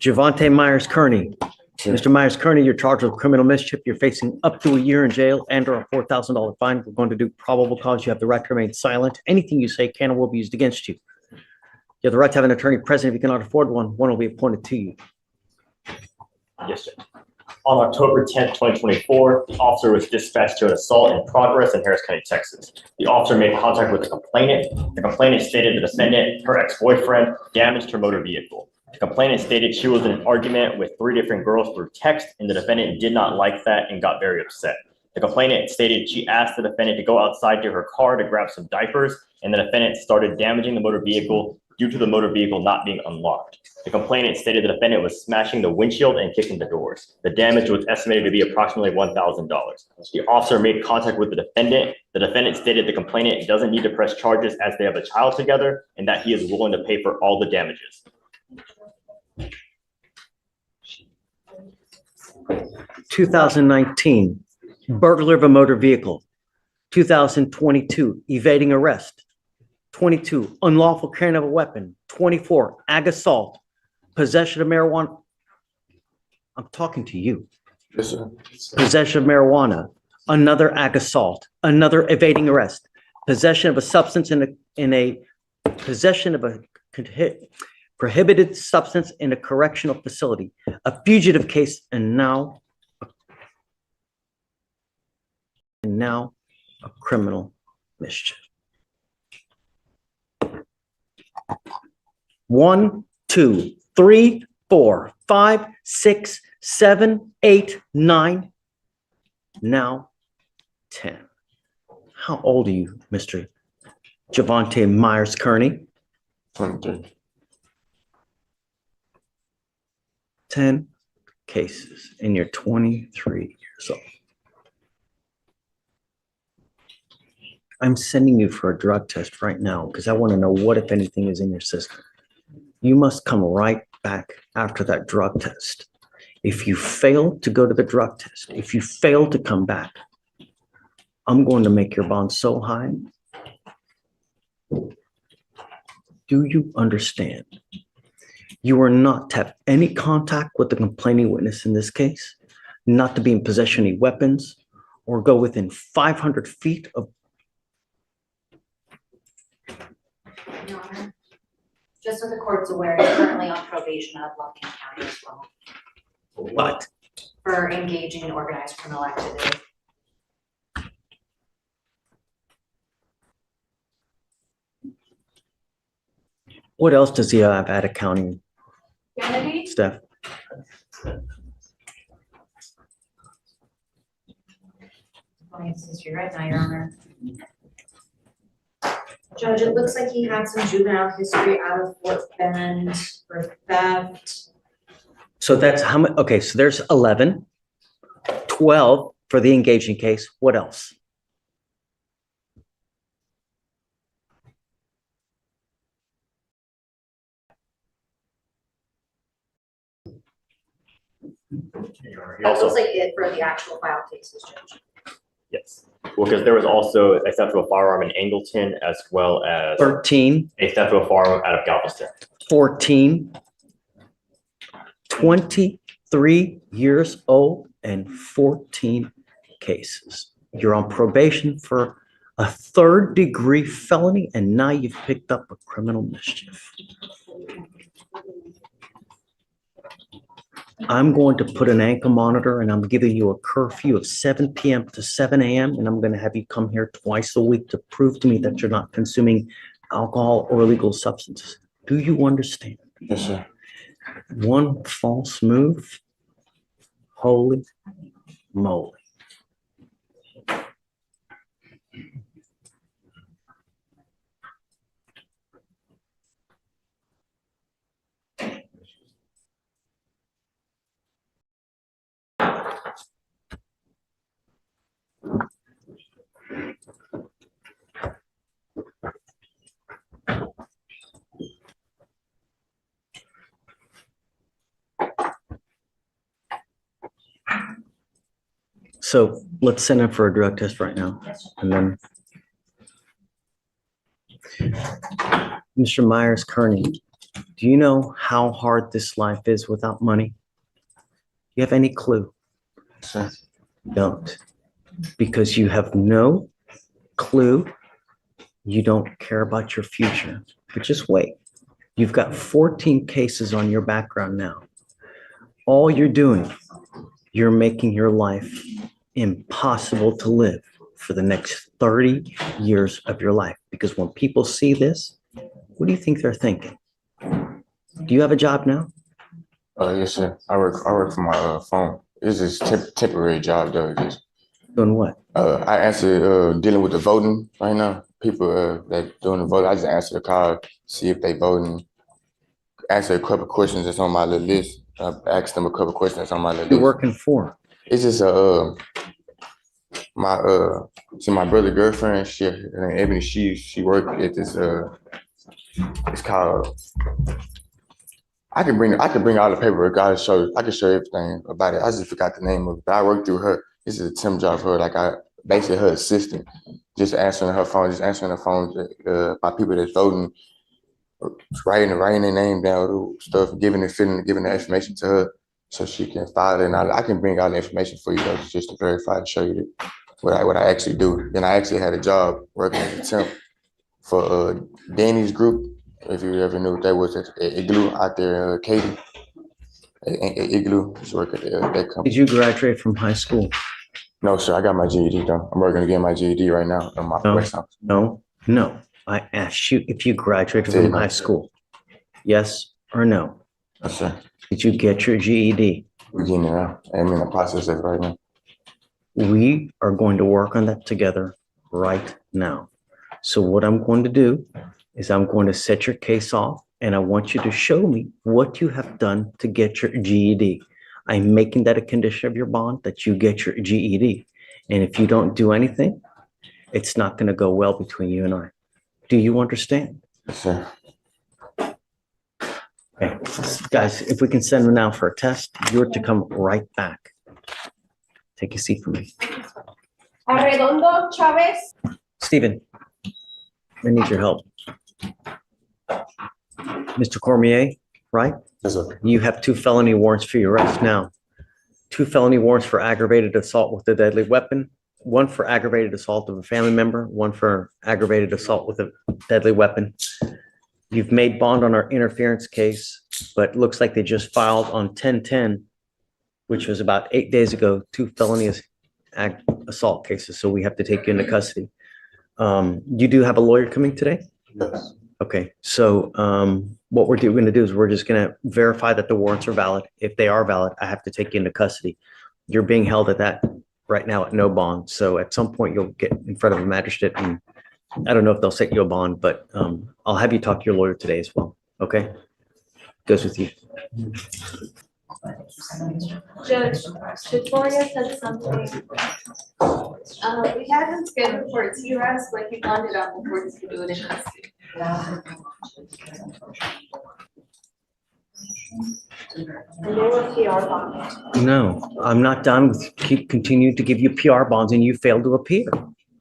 Javante Myers-Kearney. Mr. Myers-Kearney, you're charged with criminal mischief. You're facing up to a year in jail and or a $4,000 fine. We're going to do probable cause. You have the right to remain silent. Anything you say can or will be used against you. You have the right to have an attorney present. If you cannot afford one will be appointed to you. Yes, sir. On October 10th, 2024, the officer was dispatched to an assault in progress in Harris County, Texas. The officer made contact with the complainant. The complainant stated the defendant, her ex-boyfriend, damaged her motor vehicle. The complainant stated she was in an argument with 3 different girls through text, and the defendant did not like that and got very upset. The complainant stated she asked the defendant to go outside to her car to grab some diapers, and the defendant started damaging the motor vehicle due to the motor vehicle not being unlocked. The complainant stated the defendant was smashing the windshield and kicking the doors. The damage was estimated to be approximately $1,000. The officer made contact with the defendant. The defendant stated the complainant doesn't need to press charges as they have a child together and that he is willing to pay for all the damages. 2019, burglar of a motor vehicle. 2022, evading arrest. 22, unlawful carrying of a weapon. 24, ag assault, possession of marijuana. I'm talking to you. Yes, sir. Possession of marijuana, another ag assault, another evading arrest, possession of a substance in a possession of a prohibited substance in a correctional facility, a fugitive case, and now a criminal mischief. 1, 2, 3, 4, 5, 6, 7, 8, 9, now 10. How old are you, Mr. Javante Myers-Kearney? 23. 10 cases and you're 23 years old. I'm sending you for a drug test right now because I want to know what, if anything, is in your system. You must come right back after that drug test. If you fail to go to the drug test, if you fail to come back, I'm going to make your bond so high. Do you understand? You are not to have any contact with the complaining witness in this case, not to be in possession of any weapons, or go within 500 feet of. Your Honor, just so the court's aware, he's currently on probation out of Lumpkin County as well What? for engaging in organized criminal activity. What else does he have at accounting, Kennedy? Steph? This is your right now, Your Honor. Judge, it looks like he had some juvenile history out of Fort Bend for theft. So that's how much? Okay, so there's 11, 12 for the engaging case. What else? That looks like it for the actual file cases, Judge. Yes. Well, because there was also a theft of a firearm in Angleton as well as 13, a theft of a firearm out of Galveston. 14, 23 years old and 14 cases. You're on probation for a 3rd-degree felony, and now you've picked up a criminal mischief. I'm going to put an ankle monitor and I'm giving you a curfew of 7 p.m. to 7 a.m. and I'm going to have you come here twice a week to prove to me that you're not consuming alcohol or illegal substances. Do you understand? Yes, sir. One false move, holy moly. So let's send him for a drug test right now. And then Mr. Myers-Kearney, do Do you know how hard this life is without money? Do you have any clue? Sir. Don't. Because you have no clue. You don't care about your future. But just wait. You've got 14 cases on your background now. All you're doing, you're making your life impossible to live for the next 30 years of your life. Because when people see this, what do you think they're thinking? Do you have a job now? Yes, sir. I work for my phone. It's just temporary job though. Just Doing what? I answer dealing with the voting right now. People that doing the voting. I just answer the call, see if they voting. Answer a couple questions that's on my little list. Ask them a couple questions that's on my little You're list. working for? It's just my my brother's girlfriend. Her name Ebony. She worked at this it's called. I can bring all the paperwork. I can show you everything about it. I just forgot the name of it. But I worked through her. This is a temp job for her. Like I basically her assistant, just answering her phone by people that's voting, writing their name down, stuff, giving the information to her so she can file it. And I can bring all the information for you though, just to verify and show you what I actually do. Then I actually had a job working as a temp for Danny's group. If you ever knew what that was, at Igloo out there, Katy. Igloo, just work at that company. Did you graduate from high school? No, sir, I got my GED though. I'm working to get my GED right now in my West House. No. I asked you if you graduated from high school. Yes or no? Yes, sir. Did you get your GED? We're getting it now. I'm in the process of it right now. We are going to work on that together right now. So what I'm going to do is I'm going to set your case off and I want you to show me what you have done to get your GED. I'm making that a condition of your bond that you get your GED. And if you don't do anything, it's not going to go well between you and I. Do you understand? Yes, sir. Okay, guys, if we can send them now for a test, you're to come right back. Take a seat for me. Arredondo Chavez. Stephen, I need your help. Mr. Cormier, right? Yes, sir. You have 2 felony warrants for your arrest now. 2 felony warrants for aggravated assault with a deadly weapon, 1 for aggravated assault of a family member, 1 for aggravated assault with a deadly weapon. You've made bond on our interference case, but it looks like they just filed on 10/10, which was about 8 days ago, 2 felony assault cases. So we have to take you into custody. You do have a lawyer coming today? Yes. Okay, so what we're going to do is we're just going to verify that the warrants are valid. If they are valid, I have to take you into custody. You're being held at that right now at no bond. So at some point you'll get in front of a magistrate and I don't know if they'll set you a bond, but I'll have you talk to your lawyer today as well. Okay? Goes with you. Judge Victoria said something. We had him scheduled for a TRS, but he wanted out before he could do it in custody. And they were PR bond. No, I'm not done with continue to give you PR bonds and you fail to appear.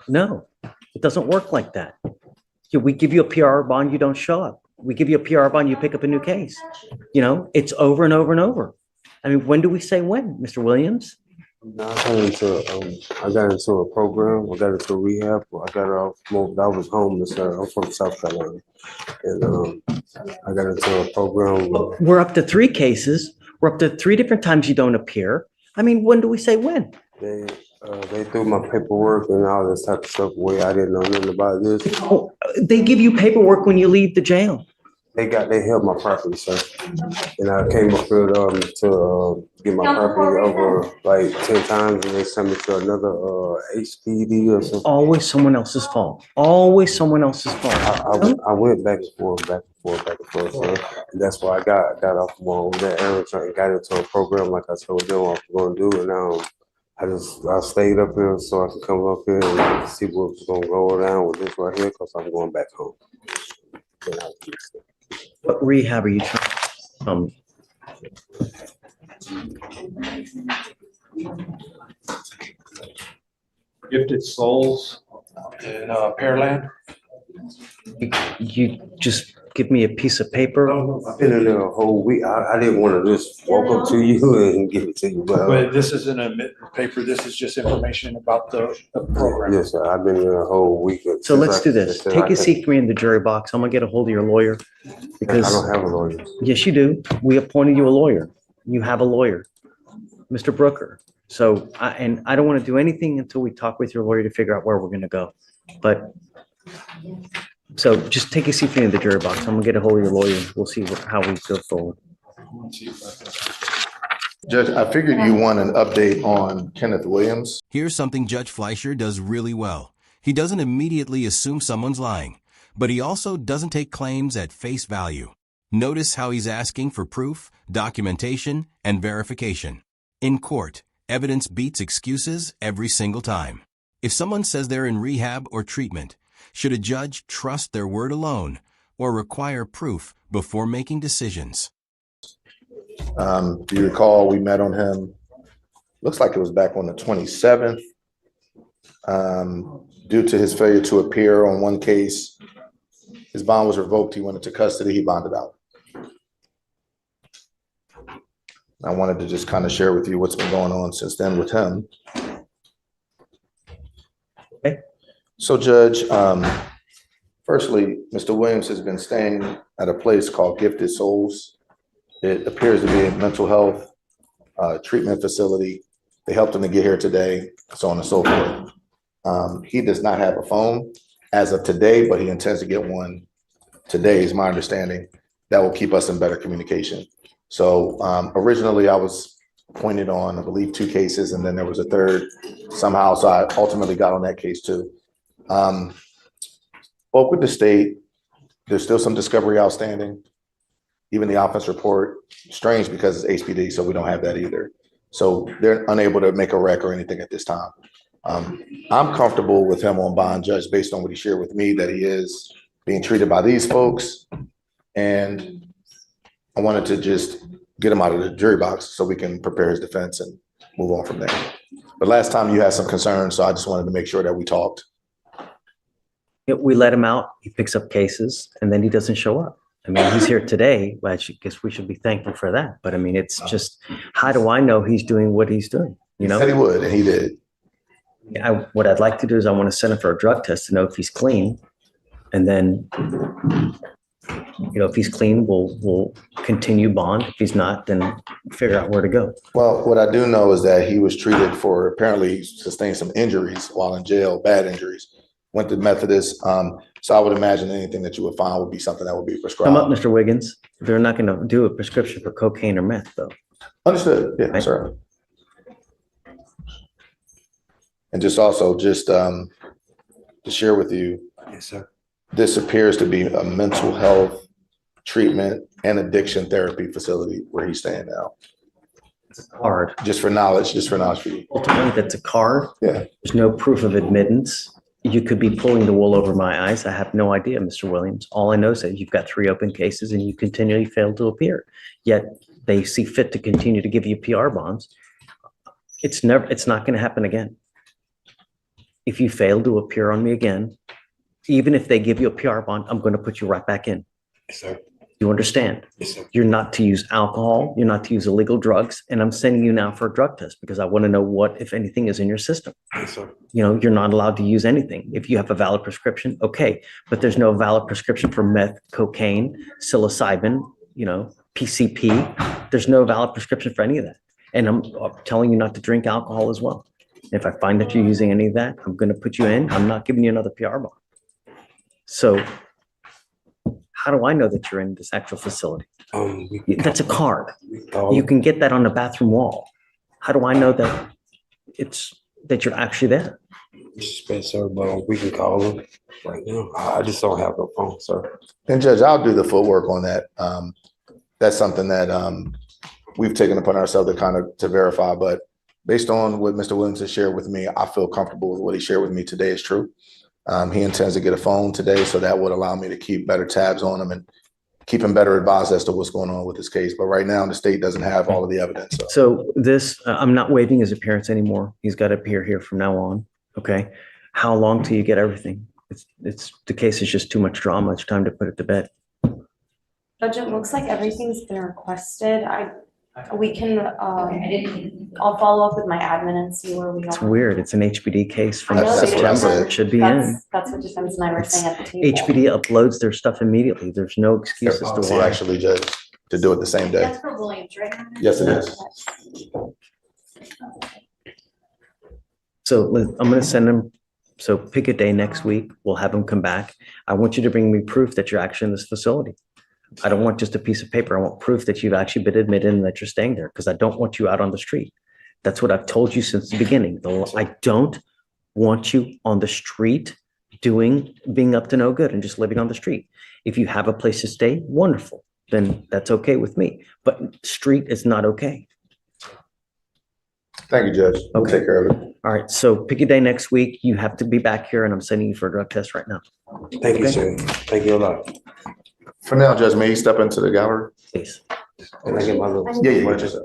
No, it doesn't work like that. We give you a PR bond, you don't show up. We give you a PR bond, you pick up a new case. You know, it's over and over and over. I mean, when do we say when, Mr. Williams? I got into a program. I got into rehab. I got off. I was homeless. I'm from South Carolina, and I got into a program. We're up to 3 cases. We're up to 3 different times you don't appear. I mean, when do we say when? They threw my paperwork and all this type of stuff away. I didn't know nothing about this. Oh, they give you paperwork when you leave the jail. They held my property, sir, and I came up here to get my property over like 10 times, and they sent me to another HPD or something. Always someone else's fault. Always someone else's fault. I went back and forth, sir. And that's why I got off on that error and got into a program like I told them I was going to do, and now I stayed up here so I could come up here and see what's going to go down with this right here, because I'm going back home. What rehab are you trying to Gifted Souls in Pearland. You just give me a piece of paper? I've been in there a whole week. I didn't want to just walk up to you and give it to you, but But this isn't a paper, this is just information about the program. yes, sir. I've been in a whole week. So let's do this. Take a seat for me in the jury box. I'm gonna get a hold of your lawyer. I Because, don't have a lawyer. yes, you do. We appointed you a lawyer. You have a lawyer, Mr. Brooker. So, I don't want to do anything until we talk with your lawyer to figure out where we're gonna go. But, so just take a seat for me in the jury box. I'm gonna get a hold of your lawyer. We'll see how we go forward. Judge, I figured you want an update on Kenneth Williams. Here's something Judge Fleischer does really well. He doesn't immediately assume someone's lying, but he also doesn't take claims at face value. Notice how he's asking for proof, documentation, and verification. In court, evidence beats excuses every single time. If someone says they're in rehab or treatment, should a judge trust their word alone or require proof before making decisions? Do you recall we met on him? Looks like it was back on the 27th. Due to his failure to appear on one case, his bond was revoked. He went into custody. He bonded out. I wanted to just kind of share with you what's been going on since then with him. Okay. So, Judge, firstly, Mr. Williams has been staying at a place called Gifted Souls. It appears to be a mental health treatment facility. They helped him to get here today, so on and so forth. He does not have a phone as of today, but he intends to get one today, is my understanding. That will keep us in better communication. So originally I was appointed on, I believe, 2 cases, and then there was a third somehow. So I ultimately got on that case too. Spoke with the state. There's still some discovery outstanding. Even the offense report, strange because it's HPD, so we don't have that either. So they're unable to make a rec or anything at this time. I'm comfortable with him on bond, Judge, based on what he shared with me, that he is being treated by these folks. And I wanted to just get him out of the jury box so we can prepare his defense and move on from there. But last time you had some concerns, so I just wanted to make sure that we talked. We let him out, he picks up cases, and then he doesn't show up. I mean, he's here today, but I guess we should be thankful for that. But I mean, it's just, how do I know he's doing what he's doing? You know, He said he would, and he did. what I'd like to do is I want to send him for a drug test to know if he's clean. And then, if he's clean, we'll continue bond. If he's not, then figure out where to go. Well, what I do know is that he was treated for, apparently he sustained some injuries while in jail, bad injuries. Went to Methodist. So I would imagine anything that you would find would be something that would be prescribed. Come up, Mr. Wiggins. They're not going to do a prescription for cocaine or meth, though. Understood. Yeah, sir. And just also to share with you, Yes, sir. this appears to be a mental health treatment and addiction therapy facility where he's staying now. Card. Just for knowledge for you. Ultimately, that's a card. Yeah. There's no proof of admittance. You could be pulling the wool over my eyes. I have no idea, Mr. Williams. All I know is that you've got 3 open cases and you continually fail to appear. Yet they see fit to continue to give you PR bonds. It's not going to happen again. If you fail to appear on me again, even if they give you a PR bond, I'm going to put you right back in. Yes, sir. You understand? Yes, sir. You're not to use alcohol. You're not to use illegal drugs. And I'm sending you now for a drug test because I want to know what, if anything, is in your system. Yes, sir. You're not allowed to use anything. If you have a valid prescription, okay. But there's no valid prescription for meth, cocaine, psilocybin, PCP. There's no valid prescription for any of that. And I'm telling you not to drink alcohol as well. If I find that you're using any of that, I'm going to put you in. I'm not giving you another PR bond. So how do I know that you're in this actual facility? That's a card. You can get that on the bathroom wall. How do I know that that you're actually there? Spencer, but we can call him right now. I just don't have a phone, sir. And Judge, I'll do the footwork on that. That's something that we've taken upon ourselves to verify. But based on what Mr. Williams has shared with me, I feel comfortable with what he shared with me today is true. He intends to get a phone today, so that would allow me to keep better tabs on him and keep him better advised as to what's going on with this case. But right now, the state doesn't have all of the evidence. So this, I'm not waiving his appearance anymore. He's got to appear here from now on. Okay. How long till you get everything? The case is just too much drama. It's time to put it to bed. Judge, it looks like everything's been requested. We can, I'll follow up with my admin and see where we are. It's weird. It's an HBD case from I know they September. did. It should be in. That's what defense and I were saying at the table. HBD uploads their stuff immediately. There's no excuse as to Policy why. actually, Judge, to do it the same day. That's for Williams, right? Yes, it is. So I'm gonna send them, so pick a day next week. We'll have them come back. I want you to bring me proof that you're actually in this facility. I don't want just a piece of paper. I want proof that you've actually been admitted and that you're staying there, because I don't want you out on the street. That's what I've told you since the beginning. I don't want you on the street being up to no good and just living on the street. If you have a place to stay, wonderful, then that's okay with me. But street is not okay. Thank you, Judge. We'll Okay. take care of it. All right, so pick a day next week. You have to be back here and I'm sending you for a drug test right now, Thank you, sir. Thank you a lot. For now, Judge, may you step into the gallery? please. Can I get my little? Yeah.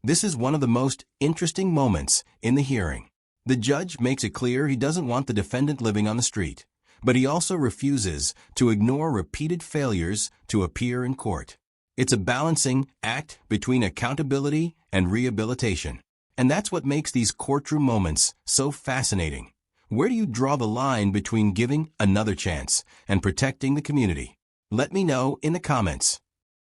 This is one of the most interesting moments in the hearing. The judge makes it clear he doesn't want the defendant living on the street, but he also refuses to ignore repeated failures to appear in court. It's a balancing act between accountability and rehabilitation. And that's what makes these courtroom moments so fascinating. Where do you draw the line between giving another chance and protecting the community? Let me know in the comments.